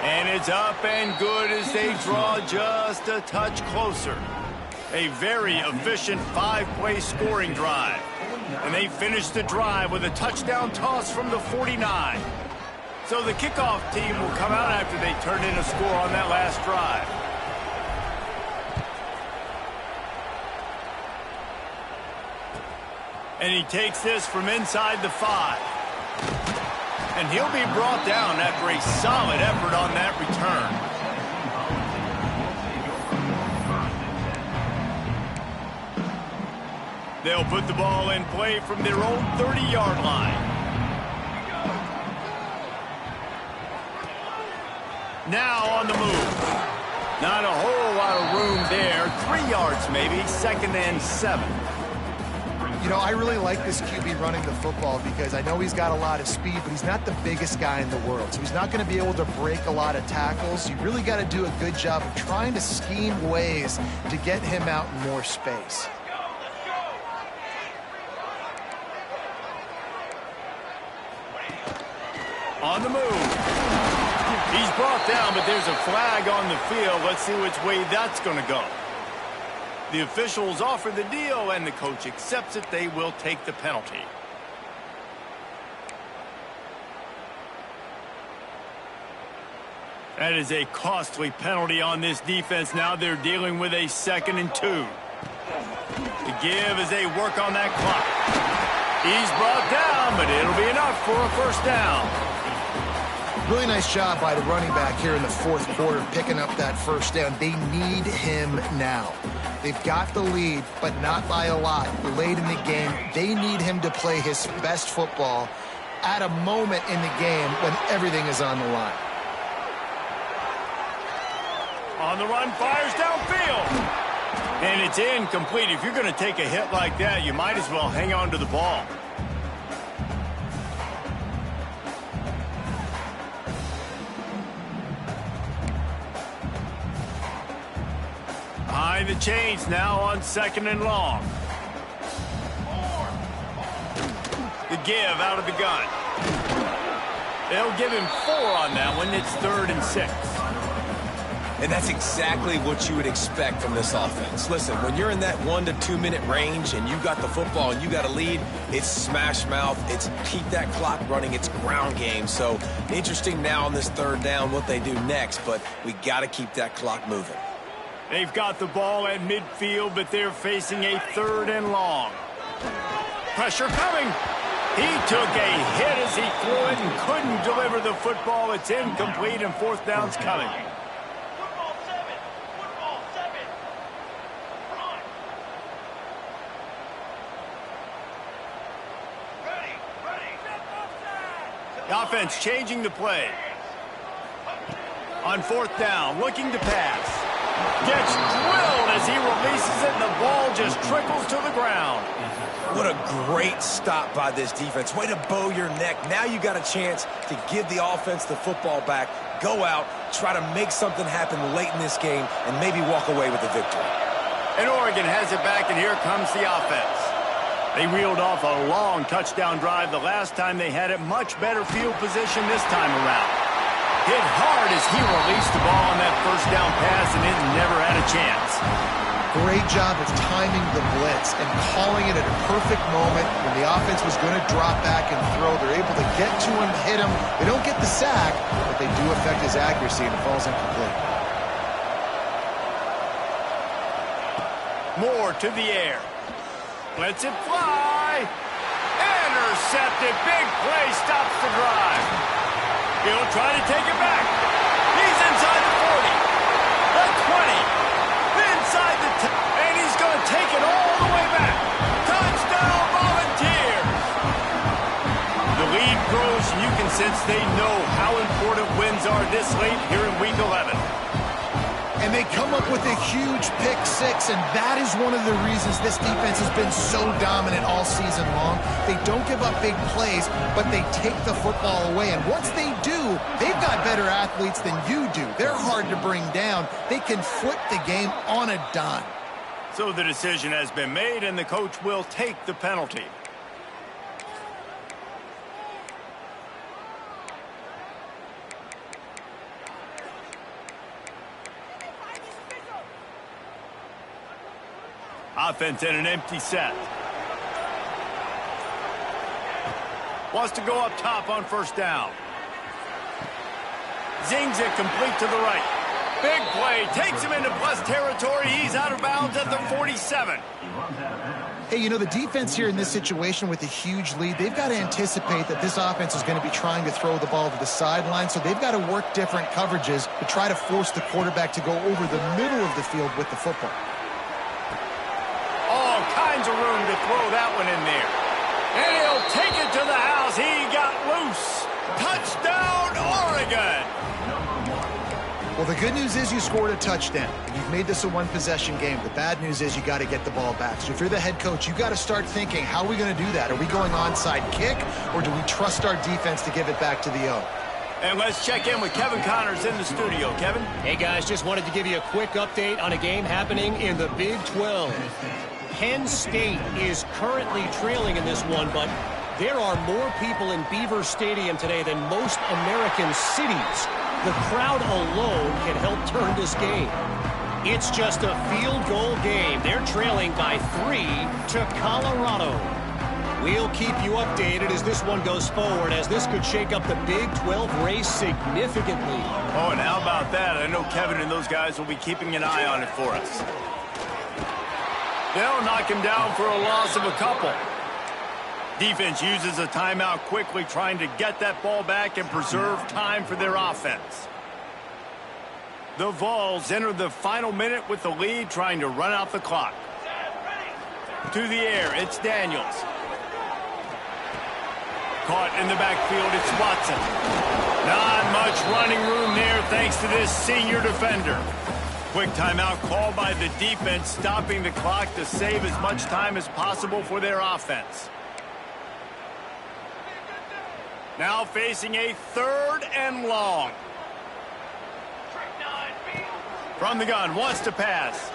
And it's up and good as they draw just a touch closer. A very efficient 5-play scoring drive. And they finish the drive with a touchdown toss from the 49. So the kickoff team will come out after they turn in a score on that last drive. And he takes this from inside the 5. And he'll be brought down after a solid effort on that return. They'll put the ball in play from their own 30-yard line. Now on the move. Not a whole lot of room there. 3 yards maybe, 2nd and 7. You know, I really like this QB running the football because I know he's got a lot of speed, but he's not the biggest guy in the world. So he's not going to be able to break a lot of tackles. You really got to do a good job of trying to scheme ways to get him out in more space. On the move. He's brought down, but there's a flag on the field. Let's see which way that's going to go. The officials offer the deal, and the coach accepts it. They will take the penalty. That is a costly penalty on this defense. Now they're dealing with a 2nd and 2. The give as they work on that clock. He's brought down, but it'll be enough for a 1st down. Really nice job by the running back here in the 4th quarter, picking up that 1st down. They need him now. They've got the lead, but not by a lot. Late in the game, they need him to play his best football at a moment in the game when everything is on the line. On the run, fires downfield. And it's incomplete. If you're going to take a hit like that, you might as well hang on to the ball. Behind the chains now on 2nd and long. The give out of the gun. They'll give him 4 on that one. It's 3rd and 6. And that's exactly what you would expect from this offense. Listen, when you're in that 1 to 2 minute range and you got the football and you got a lead, it's smash mouth, it's keep that clock running, it's ground game. So interesting now on this 3rd down what they do next, but we got to keep that clock moving. They've got the ball at midfield, but they're facing a 3rd and long. Pressure coming. He took a hit as he threw it and couldn't deliver the football. It's incomplete and 4th down's coming. The offense changing the play. On 4th down, looking to pass. Gets drilled as he releases it, and the ball just trickles to the ground. What a great stop by this defense. Way to bow your neck. Now you got a chance to give the offense the football back, go out, try to make something happen late in this game, and maybe walk away with a victory. And Oregon has it back, and here comes the offense. They reeled off a long touchdown drive the last time they had it. Much better field position this time around. Hit hard as he released the ball on that 1st down pass, and it never had a chance. Great job of timing the blitz and calling it at a perfect moment when the offense was going to drop back and throw. They're able to get to him, hit him. They don't get the sack, but they do affect his accuracy, and it falls incomplete. Moore to the air. Lets it fly. Intercepted. Big play stops the drive. He'll try to take it back. He's inside the 40. The 20. Inside the 10. And he's going to take it all the way back. Touchdown Volunteers. The lead grows, and you can sense they know how important wins are this late here in Week 11. And they come up with a huge pick 6, and that is one of the reasons this defense has been so dominant all season long. They don't give up big plays, but they take the football away. And once they do, they've got better athletes than you do. They're hard to bring down. They can flip the game on a dime. So the decision has been made, and the coach will take the penalty. Offense in an empty set. Wants to go up top on 1st down. Zings it complete to the right. Big play. Takes him into plus territory. He's out of bounds at the 47. Hey, you know, the defense here in this situation with a huge lead, they've got to anticipate that this offense is going to be trying to throw the ball to the sideline, so they've got to work different coverages to try to force the quarterback to go over the middle of the field with the football. All kinds of room to throw that one in there. And he'll take it to the house. He got loose. Touchdown, Oregon. Well, the good news is you scored a touchdown. You've made this a one-possession game. The bad news is you got to get the ball back. So if you're the head coach, you got to start thinking, how are we going to do that? Are we going onside kick, or do we trust our defense to give it back to the O? And let's check in with Kevin Connors in the studio. Kevin? Hey, guys, just wanted to give you a quick update on a game happening in the Big 12. Penn State is currently trailing in this one, but there are more people in Beaver Stadium today than most American cities. The crowd alone can help turn this game. It's just a field goal game. They're trailing by 3 to Colorado. We'll keep you updated as this one goes forward, as this could shake up the Big 12 race significantly. Oh, and how about that? I know Kevin and those guys will be keeping an eye on it for us. They'll knock him down for a loss of a couple. Defense uses a timeout quickly, trying to get that ball back and preserve time for their offense. The Vols enter the final minute with the lead, trying to run out the clock. To the air, it's Daniels. Caught in the backfield, it's Watson. Not much running room there thanks to this senior defender. Quick timeout called by the defense, stopping the clock to save as much time as possible for their offense. Now facing a 3rd and long. From the gun, wants to pass.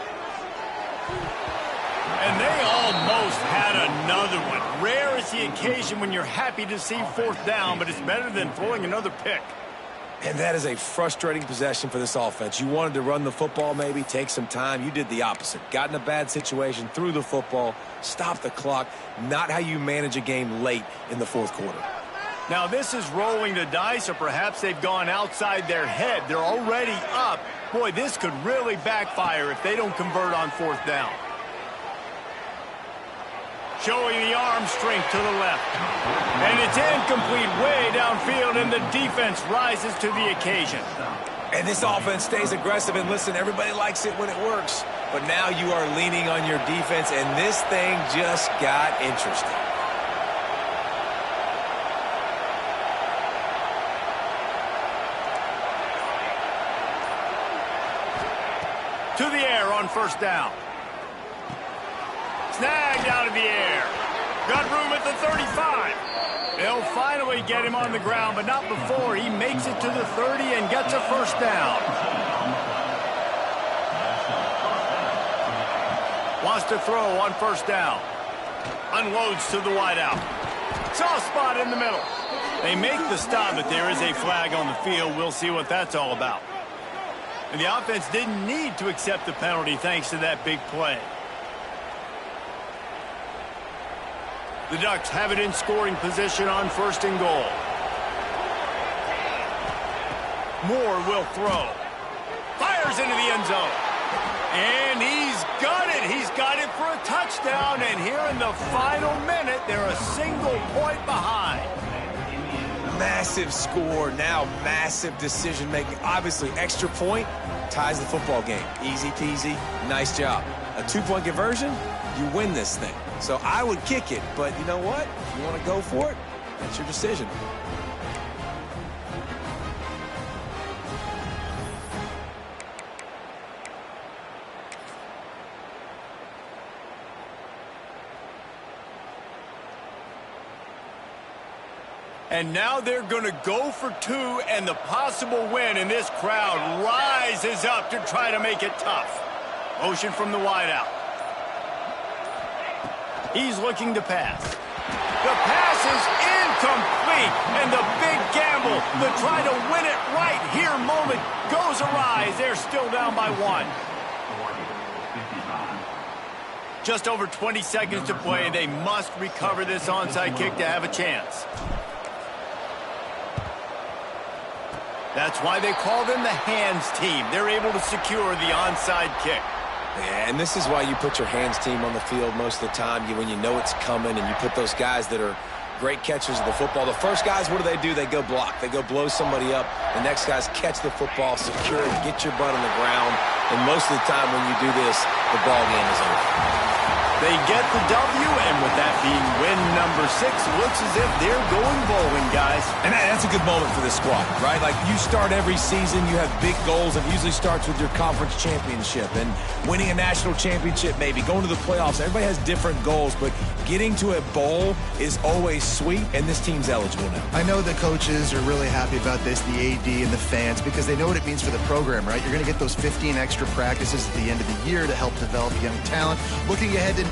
And they almost had another one. Rare is the occasion when you're happy to see fourth down, but it's better than throwing another pick. And that is a frustrating possession for this offense. You wanted to run the football, maybe take some time. You did the opposite. Got in a bad situation, threw the football, stopped the clock. Not how you manage a game late in the fourth quarter. Now this is rolling the dice, or perhaps they've gone outside their head. They're already up. Boy, this could really backfire if they don't convert on fourth down. Showing the arm strength to the left. And it's incomplete way downfield, and the defense rises to the occasion. And this offense stays aggressive, and listen, everybody likes it when it works. But now you are leaning on your defense, and this thing just got interesting. To the air on first down. Snagged out of the air. Got room at the 35. They'll finally get him on the ground, but not before he makes it to the 30 and gets a first down. Wants to throw on first down. Unloads to the wideout. Soft spot in the middle. They make the stop, but there is a flag on the field. We'll see what that's all about. And the offense didn't need to accept the penalty thanks to that big play. The Ducks have it in scoring position on first and goal. Moore will throw. Fires into the end zone. And he's got it. He's got it for a touchdown. And here in the final minute, they're a single point behind. Massive score, now massive decision making. Obviously, extra point ties the football game. Easy peasy, nice job. A 2-point conversion, you win this thing. So I would kick it, but you know what? If you want to go for it, that's your decision. And now they're going to go for two and the possible win, and this crowd rises up to try to make it tough. Motion from the wideout. He's looking to pass. The pass is incomplete, and the big gamble, the try to win it right here moment goes awry. They're still down by one. Just over 20 seconds to play. They must recover this onside kick to have a chance. That's why they call them the hands team. They're able to secure the onside kick. Yeah, and this is why you put your hands team on the field most of the time. When you know it's coming, and you put those guys that are great catchers of the football. The first guys, what do? They go block. They go blow somebody up. The next guys catch the football, secure it, get your butt on the ground. And most of the time when you do this, the ball game is over. They get the W, and with that being win number 6, looks as if they're going bowling, guys. And that's a good moment for this squad, right? Like, you start every season, you have big goals. It usually starts with your conference championship and winning a national championship, maybe going to the playoffs. Everybody has different goals, but getting to a bowl is always sweet, and this team's eligible now. I know the coaches are really happy about this, the AD and the fans, because they know what it means for the program, right? You're going to get those 15 extra practices at the end of the year to help develop young talent. Looking ahead to